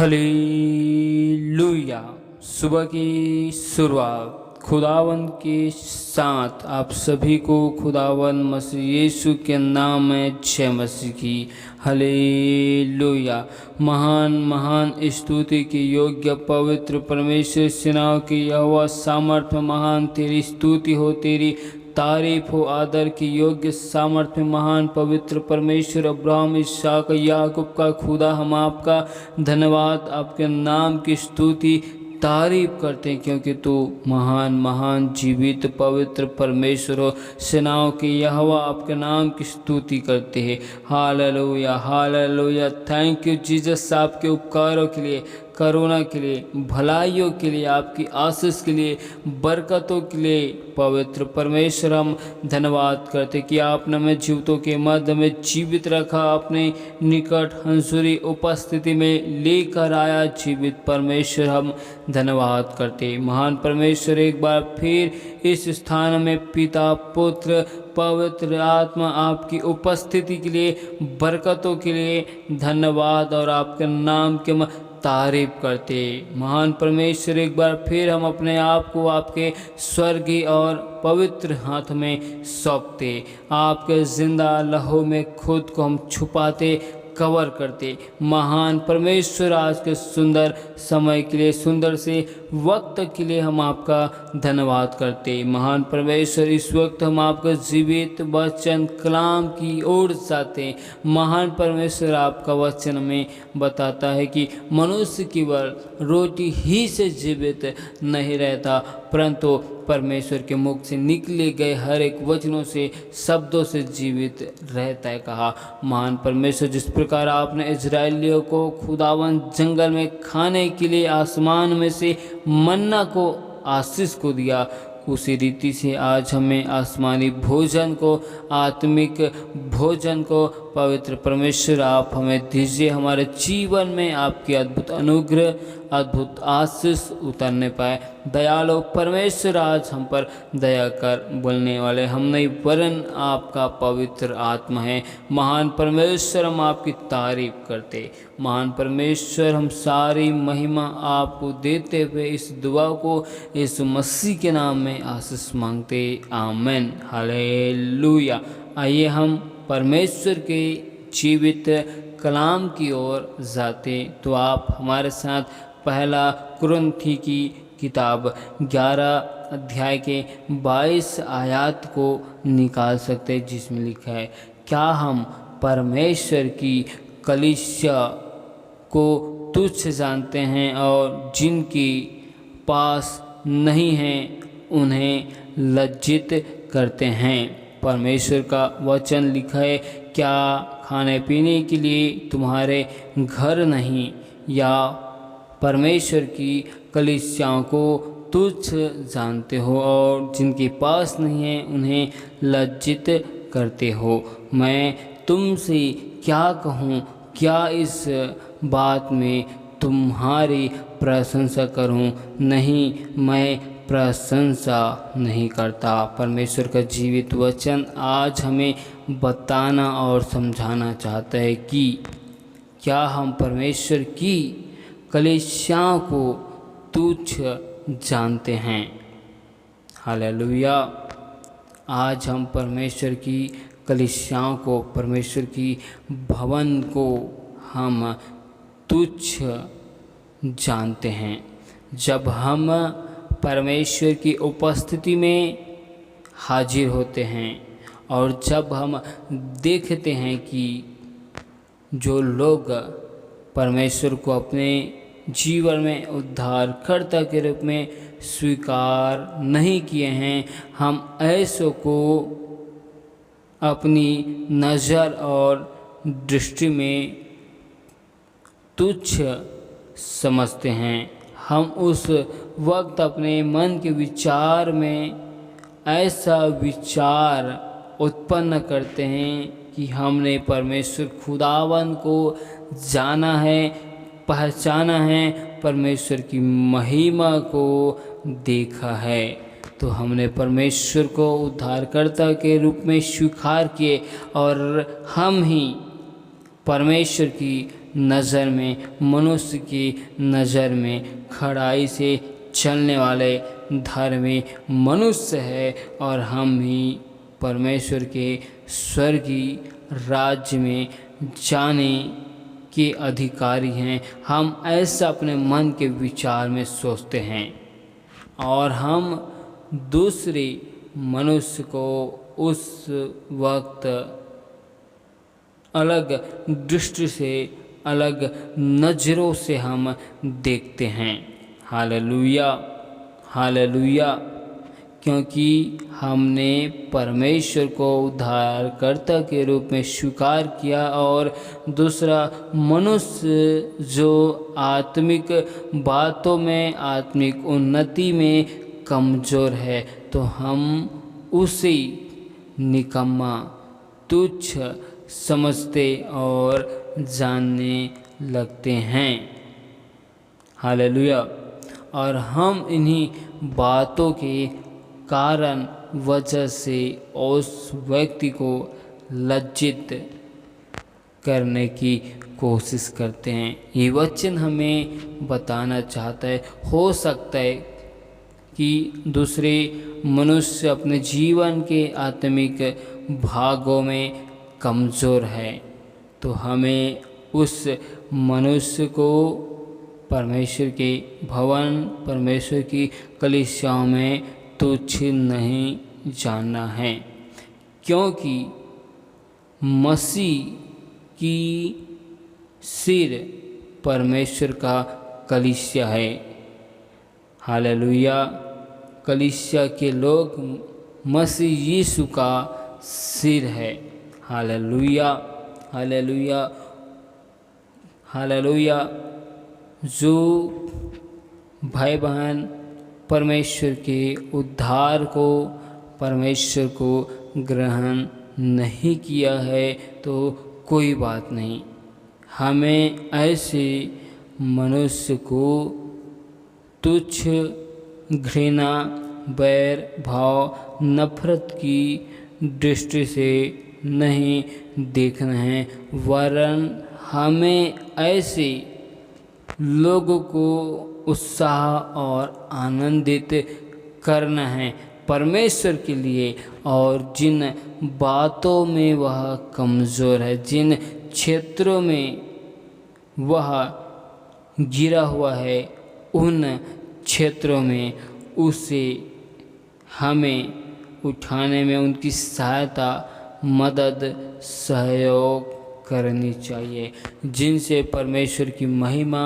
Hallelujah. सुबह की शुरुआत खुदावन के साथ आप सभी को खुदावन मसीह यीशु के नाम में जय मसीह की। हालेलुया। महान महान स्तुति के योग्य पवित्र परमेश्वर सेनाओं की यहोवा सामर्थ्य महान तेरी स्तुति हो, तेरी तारीफ हो। आदर की योग्य सामर्थ्य महान पवित्र परमेश्वर अब्राहम इसहाक याकूब का खुदा, हम आपका धन्यवाद, आपके नाम की स्तुति तारीफ करते हैं क्योंकि तू महान महान जीवित पवित्र परमेश्वर हो। सेनाओं के यहोवा आपके नाम की स्तुति करते हैं। Hallelujah hallelujah. Thank you Jesus, आपके उपकारों के लिए, करुणा के लिए, भलाइयों के लिए, आपकी आशीष के लिए, बरकतों के लिए पवित्र परमेश्वर हम धन्यवाद करते कि आपने हमें जीवितों के मध्य में जीवित रखा, अपने निकट हंसुरी उपस्थिति में लेकर आया। जीवित परमेश्वर हम धन्यवाद करते। महान परमेश्वर, एक बार फिर इस स्थान में पिता पुत्र पवित्र आत्मा आपकी उपस्थिति के लिए, बरकतों के लिए धन्यवाद और आपके नाम के तारीफ करते। महान परमेश्वर, एक बार फिर हम अपने आप को आपके स्वर्गीय और पवित्र हाथ में सौंपते। आपके जिंदा लहू में खुद को हम छुपाते, कवर करते। महान परमेश्वर, आज के सुंदर समय के लिए, सुंदर से वक्त के लिए हम आपका धन्यवाद करते। महान परमेश्वर, इस वक्त हम आपका जीवित वचन कलाम की ओर जाते हैं। महान परमेश्वर, आपका वचन में बताता है कि मनुष्य केवल रोटी ही से जीवित नहीं रहता, परंतु परमेश्वर के मुख से निकले गए हर एक वचनों से, शब्दों से जीवित रहता है कहा। महान परमेश्वर, जिस प्रकार आपने इजरायलियों को खुदावन जंगल में खाने के लिए आसमान में से मन्ना को, आशीष को दिया, उसी रीति से आज हमें आसमानी भोजन को, आत्मिक भोजन को पवित्र परमेश्वर आप हमें दीजिए। हमारे जीवन में आपकी अद्भुत अनुग्रह, अद्भुत आशीष उतरने पाए। दयालु परमेश्वर, आज हम पर दया कर। बोलने वाले हम नहीं वरन आपका पवित्र आत्मा है। महान परमेश्वर, हम आपकी तारीफ करते। महान परमेश्वर, हम सारी महिमा आपको देते हुए इस दुआ को यीशु मसीह के नाम में आशीष मांगते। आमीन। हालेलुया। आइए हम परमेश्वर के जीवित कलाम की ओर जाते तो आप हमारे साथ पहला कुरिन्थी की किताब 11 अध्याय के 22 आयत को निकाल सकते हैं, जिसमें लिखा है, क्या हम परमेश्वर की कलीसिया को तुच्छ जानते हैं और जिनकी पास नहीं है उन्हें लज्जित करते हैं। परमेश्वर का वचन लिखा है, क्या खाने पीने के लिए तुम्हारे घर नहीं, या परमेश्वर की कलीसियाओं को तुच्छ जानते हो और जिनके पास नहीं है उन्हें लज्जित करते हो। मैं तुमसे क्या कहूँ, क्या इस बात में तुम्हारी प्रशंसा करूं? नहीं, मैं प्रशंसा नहीं करता। परमेश्वर का जीवित वचन आज हमें बताना और समझाना चाहता है कि क्या हम परमेश्वर की कलीसियाओं को तुच्छ जानते हैं। हालेलुया। आज हम परमेश्वर की कलीसियाओं को, परमेश्वर की भवन को हम तुच्छ जानते हैं। जब हम परमेश्वर की उपस्थिति में हाजिर होते हैं और जब हम देखते हैं कि जो लोग परमेश्वर को अपने जीवन में उद्धारकर्ता के रूप में स्वीकार नहीं किए हैं, हम ऐसों को अपनी नज़र और दृष्टि में तुच्छ समझते हैं। हम उस वक्त अपने मन के विचार में ऐसा विचार उत्पन्न करते हैं कि हमने परमेश्वर खुदावन को जाना है, पहचाना है, परमेश्वर की महिमा को देखा है, तो हमने परमेश्वर को उद्धारकर्ता के रूप में स्वीकार किए और हम ही परमेश्वर की नज़र में, मनुष्य की नज़र में खड़ाई से चलने वाले धर्मी मनुष्य है और हम ही परमेश्वर के स्वर्गीय राज्य में जाने के अधिकारी हैं। हम ऐसा अपने मन के विचार में सोचते हैं और हम दूसरे मनुष्य को उस वक्त अलग दृष्टि से, अलग नज़रों से हम देखते हैं। Hallelujah, hallelujah. क्योंकि हमने परमेश्वर को उद्धारकर्ता के रूप में स्वीकार किया और दूसरा मनुष्य जो आत्मिक बातों में, आत्मिक उन्नति में कमज़ोर है, तो हम उसे निकम्मा, तुच्छ समझते और जानने लगते हैं। हालेलुया। और हम इन्हीं बातों के कारण वजह से उस व्यक्ति को लज्जित करने की कोशिश करते हैं। ये वचन हमें बताना चाहता है, हो सकता है कि दूसरे मनुष्य अपने जीवन के आत्मिक भागों में कमज़ोर है, तो हमें उस मनुष्य को परमेश्वर के भवन, परमेश्वर की कलीसियाओं में तुच्छ नहीं जानना है, क्योंकि मसीह की सिर परमेश्वर का कलीसिया है। हालेलुया। कलीसिया के लोग मसीह यीशु का सिर है। Hallelujah, hallelujah, hallelujah. जो भाई बहन परमेश्वर के उद्धार को, परमेश्वर को ग्रहण नहीं किया है, तो कोई बात नहीं। हमें ऐसे मनुष्य को तुच्छ, घृणा, बैर भाव, नफरत की दृष्टि से नहीं देखना है, वरन हमें ऐसे लोगों को उत्साह और आनंदित करना है परमेश्वर के लिए, और जिन बातों में वह कमज़ोर है, जिन क्षेत्रों में वह गिरा हुआ है, उन क्षेत्रों में उसे हमें उठाने में उनकी सहायता, मदद, सहयोग करनी चाहिए, जिनसे परमेश्वर की महिमा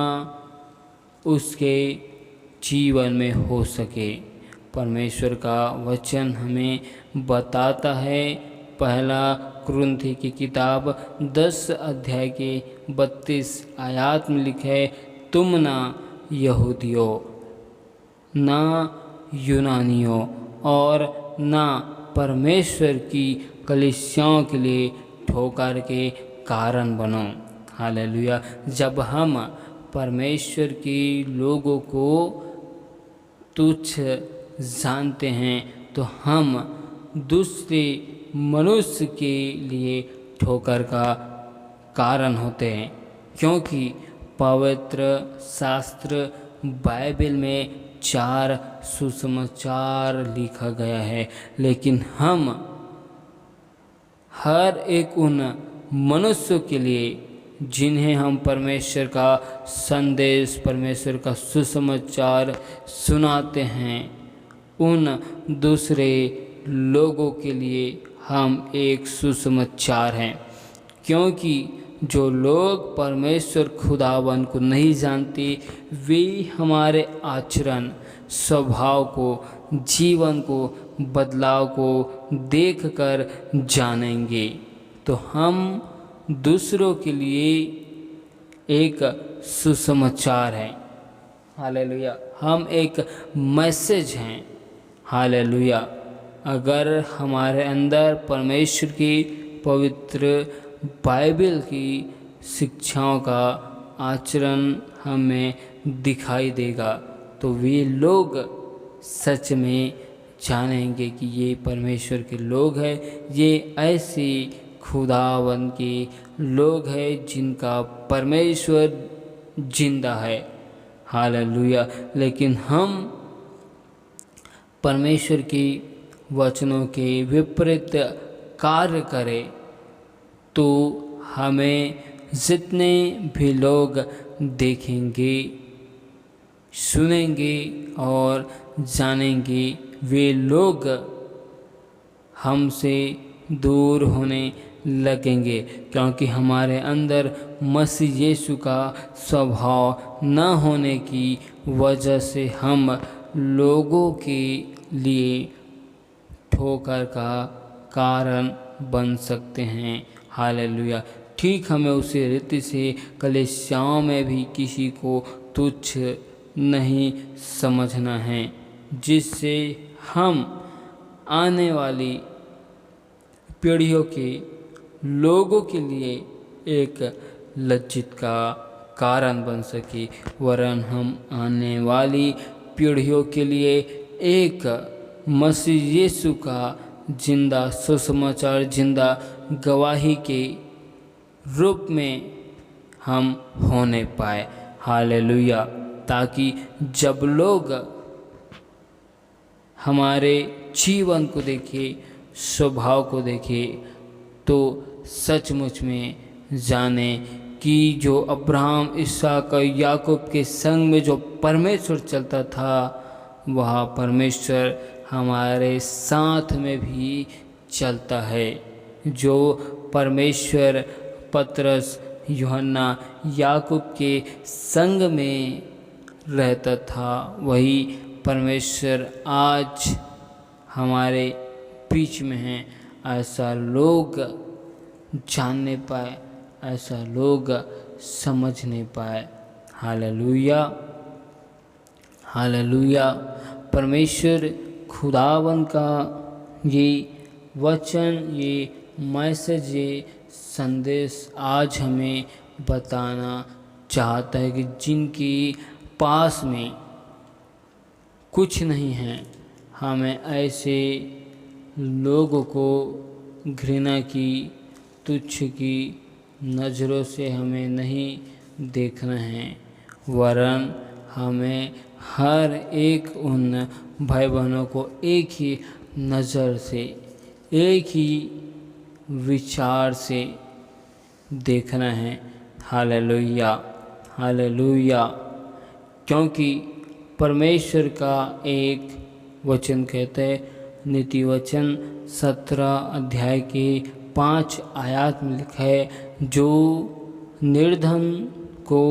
उसके जीवन में हो सके। परमेश्वर का वचन हमें बताता है, पहला कुरिन्थी की किताब 10 अध्याय के 32 आयत में लिखा है, तुम ना यहूदियों, ना यूनानियों और ना परमेश्वर की कलीसियाओं के लिए ठोकर के कारण बनो। हालेलुया। जब हम परमेश्वर के लोगों को तुच्छ जानते हैं, तो हम दूसरे मनुष्य के लिए ठोकर का कारण होते हैं, क्योंकि पवित्र शास्त्र बाइबल में 4 सुसमाचार लिखा गया है, लेकिन हम हर एक उन मनुष्यों के लिए जिन्हें हम परमेश्वर का संदेश, परमेश्वर का सुसमाचार सुनाते हैं, उन दूसरे लोगों के लिए हम एक सुसमाचार हैं। क्योंकि जो लोग परमेश्वर खुदावन को नहीं जानते, वे हमारे आचरण, स्वभाव को, जीवन को, बदलाव को देखकर जानेंगे, तो हम दूसरों के लिए एक सुसमाचार है। हालेलुया। हम एक मैसेज हैं। हालेलुया। अगर हमारे अंदर परमेश्वर की पवित्र बाइबल की शिक्षाओं का आचरण हमें दिखाई देगा, तो वे लोग सच में जानेंगे कि ये परमेश्वर के लोग हैं, ये ऐसे खुदावन के लोग हैं जिनका परमेश्वर जिंदा है। हालेलुया। लेकिन हम परमेश्वर के वचनों के विपरीत कार्य करें तो हमें जितने भी लोग देखेंगे, सुनेंगे और जानेंगे, वे लोग हमसे दूर होने लगेंगे, क्योंकि हमारे अंदर मसीह यीशु का स्वभाव न होने की वजह से हम लोगों के लिए ठोकर का कारण बन सकते हैं। हालेलुया। ठीक हमें उसी रीति से कलीसियाओं में भी किसी को तुच्छ नहीं समझना है, जिससे हम आने वाली पीढ़ियों के लोगों के लिए एक लज्जित का कारण बन सके, वरन हम आने वाली पीढ़ियों के लिए एक मसीह यीशु का जिंदा सुसमाचार, जिंदा गवाही के रूप में हम होने पाए। हालेलुया। ताकि जब लोग हमारे जीवन को देखे, स्वभाव को देखे, तो सचमुच में जाने कि जो अब्राहम, इसहाक और याकूब के संग में जो परमेश्वर चलता था, वह परमेश्वर हमारे साथ में भी चलता है। जो परमेश्वर पतरस, यूहन्ना, याकूब के संग में रहता था, वही परमेश्वर आज हमारे बीच में है। ऐसा लोग जानने पाए, ऐसा लोग समझने पाए। हालेलुया। हालेलुया। परमेश्वर खुदावन का ये वचन, ये मैसेज, ये संदेश आज हमें बताना चाहता है कि जिनके पास में कुछ नहीं है, हमें ऐसे लोगों को घृणा की, तुच्छ की नज़रों से हमें नहीं देखना है, वरन हमें हर एक उन भाई बहनों को एक ही नज़र से, एक ही विचार से देखना है। हालेलुया। हालेलुया। क्योंकि परमेश्वर का एक वचन कहते हैं, नीति वचन 17 अध्याय के 5 आयत में लिखा है, जो निर्धन को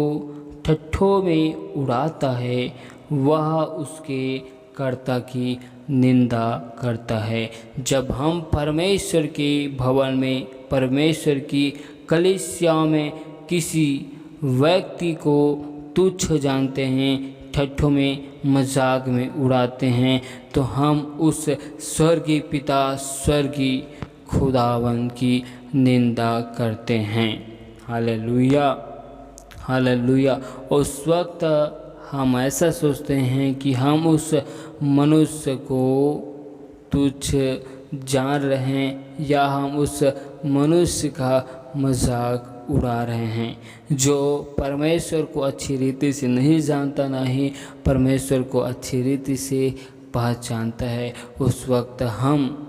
ठट्ठों में उड़ाता है, वह उसके कर्ता की निंदा करता है। जब हम परमेश्वर के भवन में, परमेश्वर की कलीसिया में किसी व्यक्ति को तुच्छ जानते हैं, ठट्ठों में, मजाक में उड़ाते हैं, तो हम उस स्वर्गीय पिता, स्वर्गीय खुदावन की निंदा करते हैं। हालेलुया। हालेलुया। उस वक्त हम ऐसा सोचते हैं कि हम उस मनुष्य को तुच्छ जान रहे हैं, या हम उस मनुष्य का मजाक उड़ा रहे हैं, जो परमेश्वर को अच्छी रीति से नहीं जानता, ना ही परमेश्वर को अच्छी रीति से पहचानता है। उस वक्त हम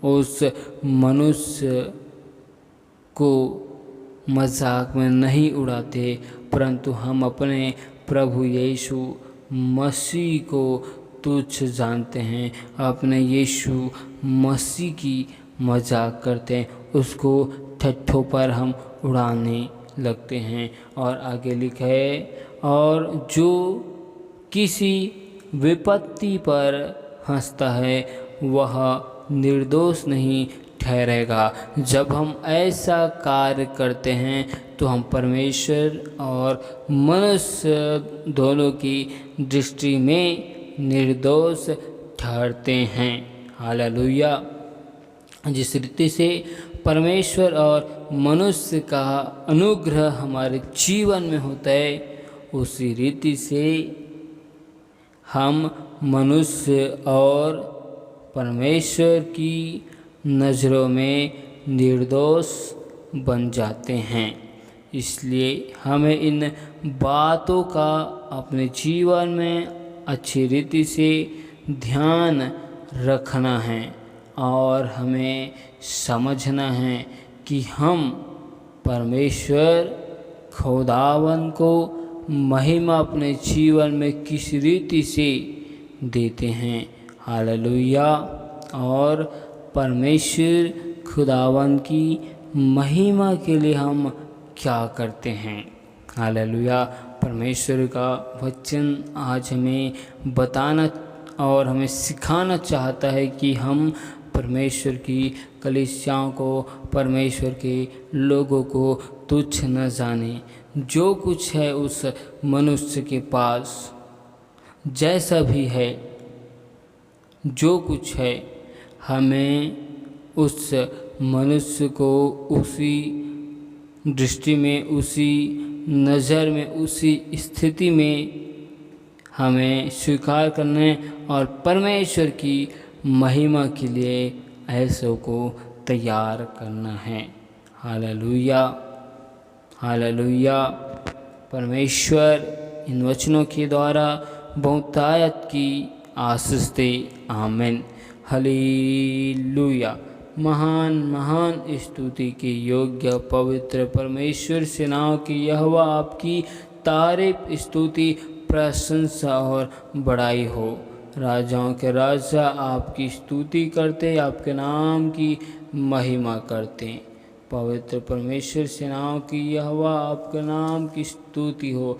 उस मनुष्य को मजाक में नहीं उड़ाते, परंतु हम अपने प्रभु यीशु मसीह को तुच्छ जानते हैं, अपने यीशु मसीह की मजाक करते हैं, उसको ठट्ठों पर हम उड़ाने लगते हैं। और आगे लिखा है, और जो किसी विपत्ति पर हंसता है, वह निर्दोष नहीं ठहरेगा। जब हम ऐसा कार्य करते हैं तो हम परमेश्वर और मनुष्य दोनों की दृष्टि में निर्दोष ठहरते हैं। हालेलुया। जिस रीति से परमेश्वर और मनुष्य का अनुग्रह हमारे जीवन में होता है, उसी रीति से हम मनुष्य और परमेश्वर की नज़रों में निर्दोष बन जाते हैं। इसलिए हमें इन बातों का अपने जीवन में अच्छी रीति से ध्यान रखना है और हमें समझना है कि हम परमेश्वर खुदावन को महिमा अपने जीवन में किस रीति से देते हैं। हालेलुया। और परमेश्वर खुदावन की महिमा के लिए हम क्या करते हैं। हालेलुया। परमेश्वर का वचन आज हमें बताना और हमें सिखाना चाहता है कि हम परमेश्वर की कलीसियाओं को, परमेश्वर के लोगों को तुच्छ न जाने। जो कुछ है उस मनुष्य के पास, जैसा भी है, जो कुछ है, हमें उस मनुष्य को उसी दृष्टि में, उसी नज़र में, उसी स्थिति में हमें स्वीकार करने और परमेश्वर की महिमा के लिए ऐसों को तैयार करना है। हालेलुया। हालेलुया। परमेश्वर इन वचनों के द्वारा बहुतायत की आशीष दे। आमीन। हालेलुया। महान महान स्तुति के योग्य पवित्र परमेश्वर सेनाओं की यहोवा आपकी तारीफ, स्तुति, प्रशंसा और बड़ाई हो। राजाओं के राजा आपकी स्तुति करते, आपके नाम की महिमा करते। पवित्र परमेश्वर सेनाओं की यहोवा आपके नाम की स्तुति हो,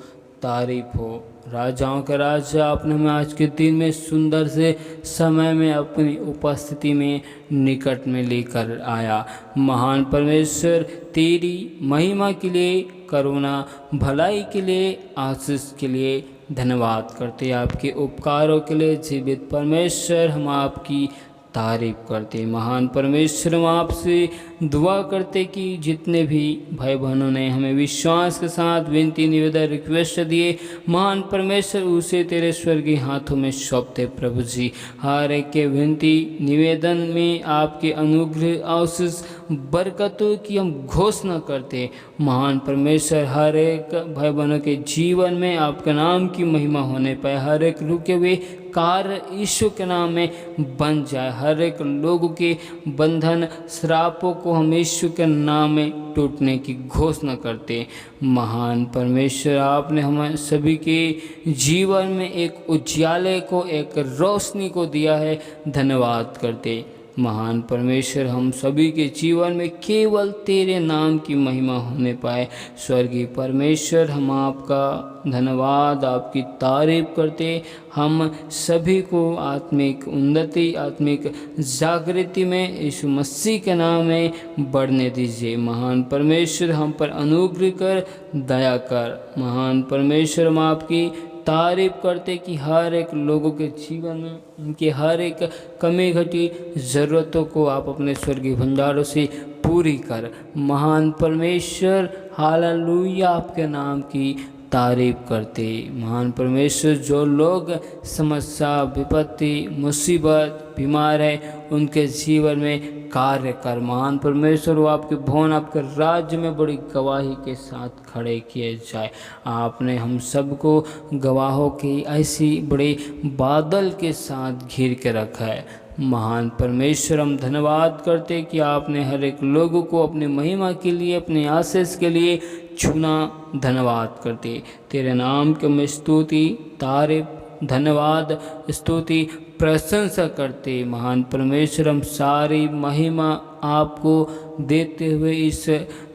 तारीफ हो। राजाओं के राजा, आपने हमें आज के दिन में सुंदर से समय में अपनी उपस्थिति में निकट में लेकर आया। महान परमेश्वर, तेरी महिमा के लिए, करुणा भलाई के लिए, आशीष के लिए धन्यवाद करते। आपके उपकारों के लिए जीवित परमेश्वर हम आपकी तारीफ करते। महान परमेश्वर, हम आपसे दुआ करते कि जितने भी भाई बहनों ने हमें विश्वास के साथ विनती, निवेदन, रिक्वेस्ट दिए, महान परमेश्वर उसे तेरे स्वर्गीय हाथों में सौंपते। प्रभु जी, हर एक के विनती निवेदन में आपके अनुग्रह, आशीष, बरकतों की हम घोषणा करते। महान परमेश्वर, हर एक भाई बहनों के जीवन में आपके नाम की महिमा होने पाए। हर एक रुके हुए कार्य यीशु के नाम में बन जाए। हर एक लोगों के बंधन, श्रापों को हम यीशु के नाम में टूटने की घोषणा करते। महान परमेश्वर, आपने हम सभी के जीवन में एक उज्याले को, एक रोशनी को दिया है। धन्यवाद करते। महान परमेश्वर, हम सभी के जीवन में केवल तेरे नाम की महिमा होने पाए। स्वर्गीय परमेश्वर, हम आपका धन्यवाद, आपकी तारीफ करते। हम सभी को आत्मिक उन्नति, आत्मिक जागृति में यीशु मसीह के नाम में बढ़ने दीजिए। महान परमेश्वर, हम पर अनुग्रह कर, दया कर। महान परमेश्वर, हम आपकी तारीफ करते कि हर एक लोगों के जीवन में उनके हर एक कमी घटी ज़रूरतों को आप अपने स्वर्गीय भंडारों से पूरी कर। महान परमेश्वर, हालेलुया, आपके नाम की तारीफ करते। महान परमेश्वर, जो लोग समस्या, विपत्ति, मुसीबत, बीमार है, उनके जीवन में कार्य कर। महान परमेश्वर, वो आपके भवन, आपके राज्य में बड़ी गवाही के साथ खड़े किए जाए। आपने हम सबको गवाहों की ऐसी बड़े बादल के साथ घिर के रखा है। महान परमेश्वर, हम धन्यवाद करते कि आपने हर एक लोगों को अपनी महिमा के लिए, अपने आशीष के लिए चुना। धन्यवाद करते। तेरे नाम के में स्तुति, तारीफ, धन्यवाद, स्तुति, प्रशंसा करते। महान परमेश्वर, हम सारी महिमा आपको देते हुए इस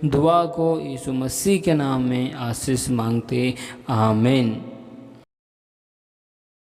दुआ को यीशु मसीह के नाम में आशीष मांगते। आमीन।